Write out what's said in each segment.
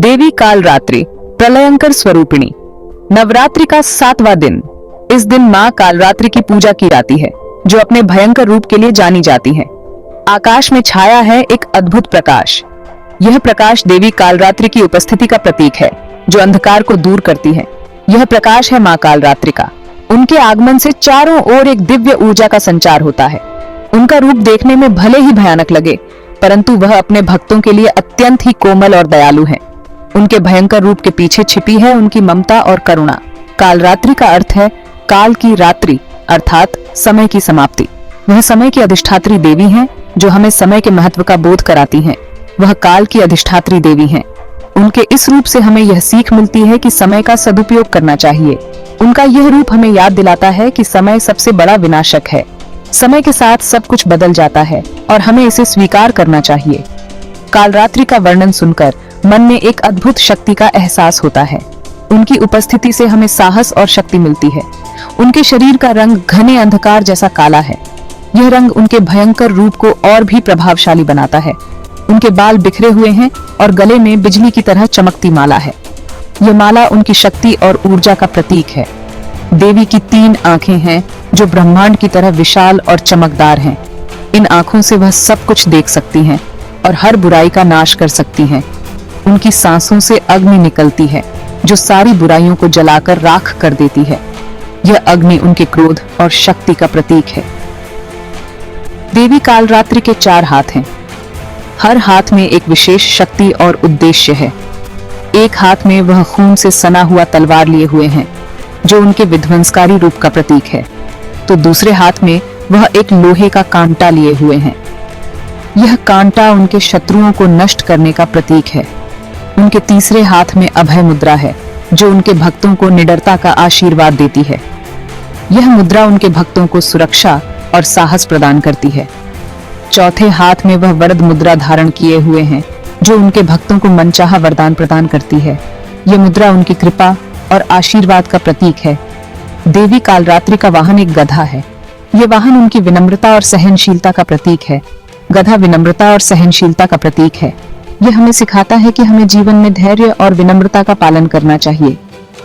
देवी कालरात्रि प्रलयंकर स्वरूपिणी। नवरात्रि का 7वां दिन। इस दिन मां कालरात्रि की पूजा की जाती है, जो अपने भयंकर रूप के लिए जानी जाती है। आकाश में छाया है एक अद्भुत प्रकाश। यह प्रकाश देवी कालरात्रि की उपस्थिति का प्रतीक है, जो अंधकार को दूर करती है। यह प्रकाश है मां कालरात्रि का। उनके आगमन से चारों ओर एक दिव्य ऊर्जा का संचार होता है। उनका रूप देखने में भले ही भयानक लगे, परंतु वह अपने भक्तों के लिए अत्यंत ही कोमल और दयालु है। उनके भयंकर रूप के पीछे छिपी है उनकी ममता और करुणा। कालरात्रि का अर्थ है काल की रात्रि, अर्थात समय की समाप्ति। वह समय की अधिष्ठात्री देवी हैं, जो हमें समय के महत्व का बोध कराती हैं। वह काल की अधिष्ठात्री देवी हैं। उनके इस रूप से हमें यह सीख मिलती है कि समय का सदुपयोग करना चाहिए। उनका यह रूप हमें याद दिलाता है कि समय सबसे बड़ा विनाशक है। समय के साथ सब कुछ बदल जाता है और हमें इसे स्वीकार करना चाहिए। कालरात्रि का वर्णन सुनकर मन में एक अद्भुत शक्ति का एहसास होता है। उनकी उपस्थिति से हमें साहस और शक्ति मिलती है। उनके शरीर का रंग घने अंधकार जैसा काला है। यह रंग उनके भयंकर रूप को और भी प्रभावशाली बनाता है। उनके बाल बिखरे हुए हैं और गले में बिजली की तरह चमकती माला है। यह माला उनकी शक्ति और ऊर्जा का प्रतीक है। देवी की 3 आंखें हैं, जो ब्रह्मांड की तरह विशाल और चमकदार हैं। इन आंखों से वह सब कुछ देख सकती हैं और हर बुराई का नाश कर सकती हैं। उनकी सांसों से अग्नि निकलती है, जो सारी बुराइयों को जलाकर राख कर देती है। यह अग्नि उनके क्रोध और शक्ति का प्रतीक है। देवी कालरात्रि के 4 हाथ हैं। हर हाथ में एक विशेष शक्ति और उद्देश्य है। एक हाथ में वह खून से सना हुआ तलवार लिए हुए हैं, जो उनके विध्वंसकारी रूप का प्रतीक है, तो दूसरे हाथ में वह एक लोहे का कांटा लिए हुए हैं। यह कांटा उनके शत्रुओं को नष्ट करने का प्रतीक है। उनके तीसरे हाथ में अभय मुद्रा है, जो उनके भक्तों को निडरता का आशीर्वाद देती है। यह मुद्रा उनके भक्तों को सुरक्षा और साहस प्रदान करती है। चौथे हाथ में वह वरद मुद्रा धारण किए हुए हैं, जो उनके भक्तों को मनचाहा वरदान प्रदान करती है। यह मुद्रा उनकी कृपा और आशीर्वाद का प्रतीक है। देवी कालरात्रि का वाहन एक गधा है। यह वाहन उनकी विनम्रता और सहनशीलता का प्रतीक है। गधा विनम्रता और सहनशीलता का प्रतीक है। यह हमें सिखाता है कि हमें जीवन में धैर्य और विनम्रता का पालन करना चाहिए।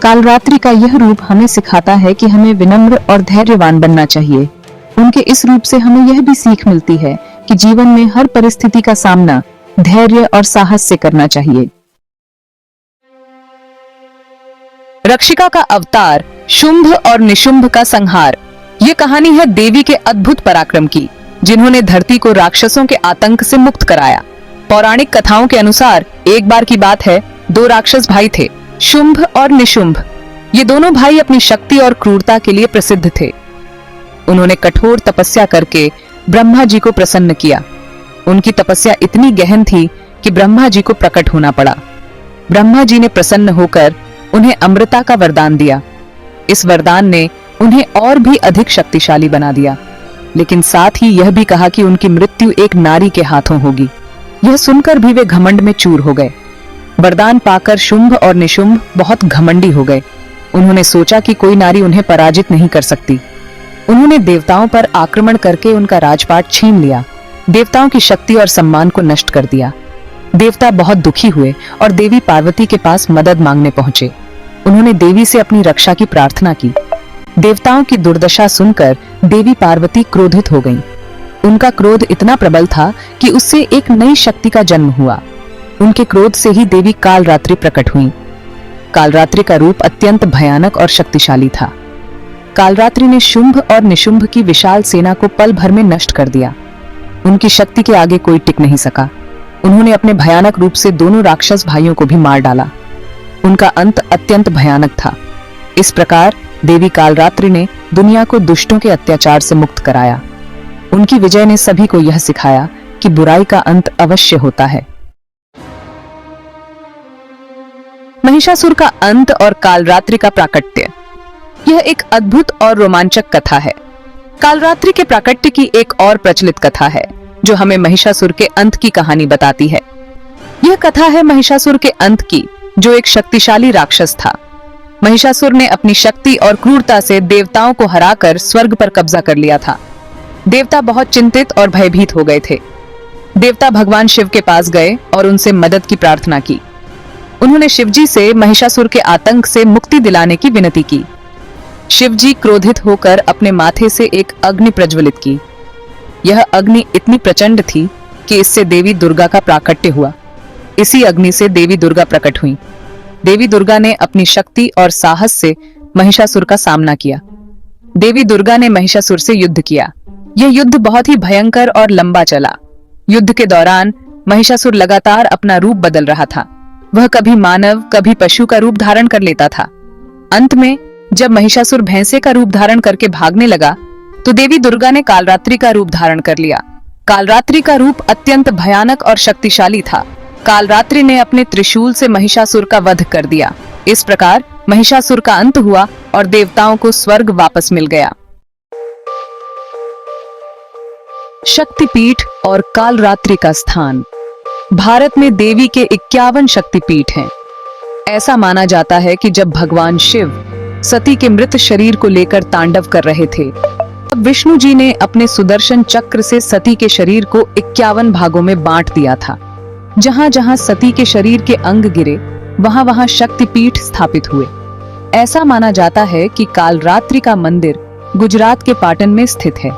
कालरात्रि का यह रूप हमें सिखाता है कि हमें विनम्र और धैर्यवान बनना चाहिए। उनके इस रूप से हमें यह भी सीख मिलती है कि जीवन में हर परिस्थिति का सामना धैर्य और साहस से करना चाहिए। रक्षिका का अवतार, शुंभ और निशुंभ का संहार। ये कहानी है देवी के अद्भुत पराक्रम की, जिन्होंने धरती को राक्षसों के आतंक से मुक्त कराया। पौराणिक कथाओं के अनुसार एक बार की बात है, 2 राक्षस भाई थे, शुंभ और निशुंभ। ये दोनों भाई अपनी शक्ति और क्रूरता के लिए प्रसिद्ध थे। उन्होंने कठोर तपस्या करके ब्रह्मा जी को प्रसन्न किया। उनकी तपस्या इतनी गहन थी कि ब्रह्मा जी को प्रकट होना पड़ा। ब्रह्मा जी ने प्रसन्न होकर उन्हें अमृता का वरदान दिया। इस वरदान ने उन्हें और भी अधिक शक्तिशाली बना दिया, लेकिन साथ ही यह भी कहा कि उनकी मृत्यु एक नारी के हाथों होगी। यह सुनकर भी वे घमंड में चूर हो गए। वरदान पाकर शुंभ और निशुंभ बहुत घमंडी हो गए। उन्होंने सोचा कि कोई नारी उन्हें पराजित नहीं कर सकती। उन्होंने देवताओं पर आक्रमण करके उनका राजपाट छीन लिया, देवताओं की शक्ति और सम्मान को नष्ट कर दिया। देवता बहुत दुखी हुए और देवी पार्वती के पास मदद मांगने पहुंचे। उन्होंने देवी से अपनी रक्षा की प्रार्थना की। देवताओं की दुर्दशा सुनकर देवी पार्वती क्रोधित हो गईं। उनका क्रोध इतना प्रबल था कि उससे एक नई शक्ति का जन्म हुआ। उनके क्रोध से ही देवी कालरात्रि प्रकट हुई। कालरात्रि का रूप अत्यंत भयानक और शक्तिशाली था। कालरात्रि ने शुंभ और निशुंभ की विशाल सेना को पल भर में नष्ट कर दिया। उनकी शक्ति के आगे कोई टिक नहीं सका। उन्होंने अपने भयानक रूप से दोनों राक्षस भाइयों को भी मार डाला। उनका अंत अत्यंत भयानक था। इस प्रकार देवी कालरात्रि ने दुनिया को दुष्टों के अत्याचार से मुक्त कराया। उनकी विजय ने सभी को यह सिखाया कि बुराई का अंत अवश्य होता है। महिषासुर का अंत और कालरात्रि का प्राकट्य। यह एक अद्भुत और रोमांचक कथा है। कालरात्रि के प्राकट्य की एक और प्रचलित कथा है, जो हमें महिषासुर के अंत की कहानी बताती है। यह कथा है महिषासुर के अंत की, जो एक शक्तिशाली राक्षस था। महिषासुर ने अपनी शक्ति और क्रूरता से देवताओं को हराकर स्वर्ग पर कब्जा कर लिया था। देवता बहुत चिंतित और भयभीत हो गए थे। देवता भगवान शिव के पास गए और उनसे मदद की प्रार्थना की। उन्होंने शिवजी से महिषासुर के आतंक से मुक्ति दिलाने की विनती की। शिवजी क्रोधित होकर अपने माथे से एक अग्नि प्रज्वलित की। यह अग्नि इतनी प्रचंड थी कि इससे देवी दुर्गा का प्राकट्य हुआ। इसी अग्नि से देवी दुर्गा प्रकट हुई। देवी दुर्गा ने अपनी शक्ति और साहस से महिषासुर का सामना किया। देवी दुर्गा ने महिषासुर से युद्ध किया। यह युद्ध बहुत ही भयंकर और लंबा चला। युद्ध के दौरान महिषासुर लगातार अपना रूप बदल रहा था। वह कभी मानव, कभी पशु का रूप धारण कर लेता था। अंत में जब महिषासुर भैंसे का रूप धारण करके भागने लगा, तो देवी दुर्गा ने कालरात्रि का रूप धारण कर लिया। कालरात्रि का रूप अत्यंत भयानक और शक्तिशाली था। कालरात्रि ने अपने त्रिशूल से महिषासुर का वध कर दिया। इस प्रकार महिषासुर का अंत हुआ और देवताओं को स्वर्ग वापस मिल गया। शक्तिपीठ और कालरात्रि का स्थान। भारत में देवी के 51 शक्तिपीठ हैं। ऐसा माना जाता है कि जब भगवान शिव सती के मृत शरीर को लेकर तांडव कर रहे थे, तब विष्णु जी ने अपने सुदर्शन चक्र से सती के शरीर को 51 भागों में बांट दिया था। जहां जहां सती के शरीर के अंग गिरे, वहां वहां शक्तिपीठ स्थापित हुए। ऐसा माना जाता है कि कालरात्रि का मंदिर गुजरात के पाटन में स्थित है।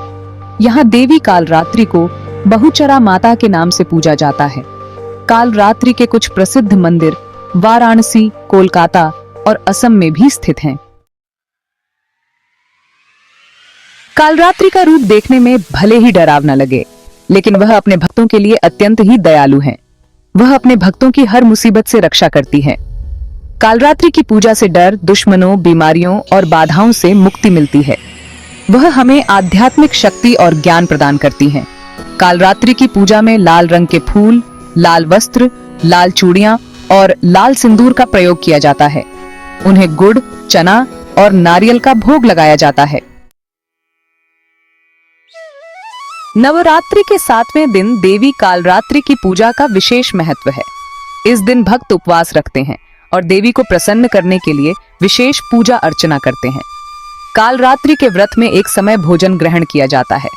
यहाँ देवी कालरात्रि को बहुचरा माता के नाम से पूजा जाता है। कालरात्रि के कुछ प्रसिद्ध मंदिर वाराणसी, कोलकाता और असम में भी स्थित हैं। कालरात्रि का रूप देखने में भले ही डरावना लगे, लेकिन वह अपने भक्तों के लिए अत्यंत ही दयालु हैं। वह अपने भक्तों की हर मुसीबत से रक्षा करती है। कालरात्रि की पूजा से डर, दुश्मनों, बीमारियों और बाधाओं से मुक्ति मिलती है। वह हमें आध्यात्मिक शक्ति और ज्ञान प्रदान करती हैं। कालरात्रि की पूजा में लाल रंग के फूल, लाल वस्त्र, लाल चूड़ियां और लाल सिंदूर का प्रयोग किया जाता है। उन्हें गुड़, चना और नारियल का भोग लगाया जाता है। नवरात्रि के 7वें दिन देवी कालरात्रि की पूजा का विशेष महत्व है। इस दिन भक्त उपवास रखते हैं और देवी को प्रसन्न करने के लिए विशेष पूजा अर्चना करते हैं। कालरात्रि के व्रत में एक समय भोजन ग्रहण किया जाता है।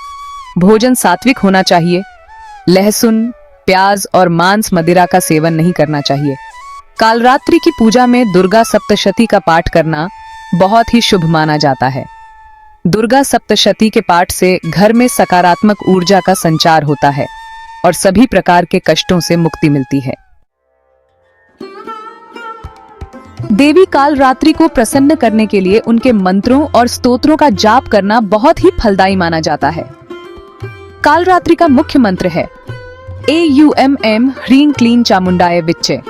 भोजन सात्विक होना चाहिए। लहसुन, प्याज और मांस मदिरा का सेवन नहीं करना चाहिए। कालरात्रि की पूजा में दुर्गा सप्तशती का पाठ करना बहुत ही शुभ माना जाता है। दुर्गा सप्तशती के पाठ से घर में सकारात्मक ऊर्जा का संचार होता है और सभी प्रकार के कष्टों से मुक्ति मिलती है। देवी कालरात्रि को प्रसन्न करने के लिए उनके मंत्रों और स्तोत्रों का जाप करना बहुत ही फलदायी माना जाता है। कालरात्रि का मुख्य मंत्र है AUMM ह्रीं क्लीं चामुंडाय विच्चे।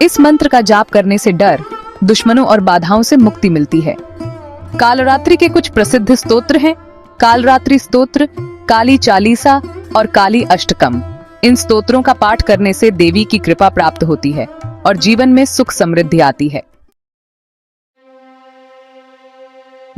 इस मंत्र का जाप करने से डर, दुश्मनों और बाधाओं से मुक्ति मिलती है। कालरात्रि के कुछ प्रसिद्ध स्तोत्र हैं: कालरात्रि स्तोत्र, काली चालीसा और काली अष्टकम। इन स्तोत्रों का पाठ करने से देवी की कृपा प्राप्त होती है और जीवन में सुख समृद्धि आती है।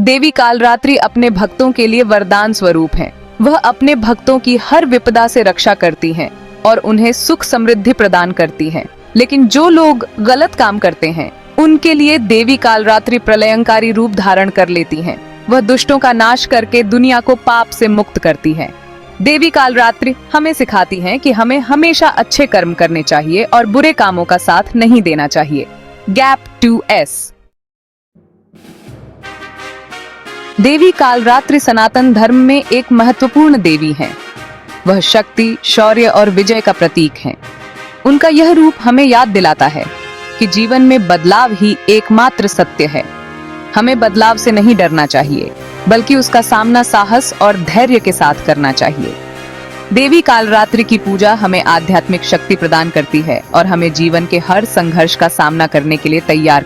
देवी कालरात्रि अपने भक्तों के लिए वरदान स्वरूप हैं। वह अपने भक्तों की हर विपदा से रक्षा करती हैं और उन्हें सुख समृद्धि प्रदान करती हैं। लेकिन जो लोग गलत काम करते हैं, उनके लिए देवी कालरात्रि प्रलयंकारी रूप धारण कर लेती हैं। वह दुष्टों का नाश करके दुनिया को पाप से मुक्त करती है। देवी कालरात्रि हमें सिखाती हैं कि हमें हमेशा अच्छे कर्म करने चाहिए और बुरे कामों का साथ नहीं देना चाहिए। Gap 2S। देवी कालरात्रि सनातन धर्म में एक महत्वपूर्ण देवी हैं। वह शक्ति, शौर्य और विजय का प्रतीक हैं। उनका यह रूप हमें याद दिलाता है कि जीवन में बदलाव ही एकमात्र सत्य है। हमें बदलाव से नहीं डरना चाहिए, बल्कि उसका सामना साहस और धैर्य के साथ करना चाहिए। देवी कालरात्रि की पूजा हमें आध्यात्मिक शक्ति प्रदान करती है और हमें जीवन के हर संघर्ष का सामना करने के लिए तैयार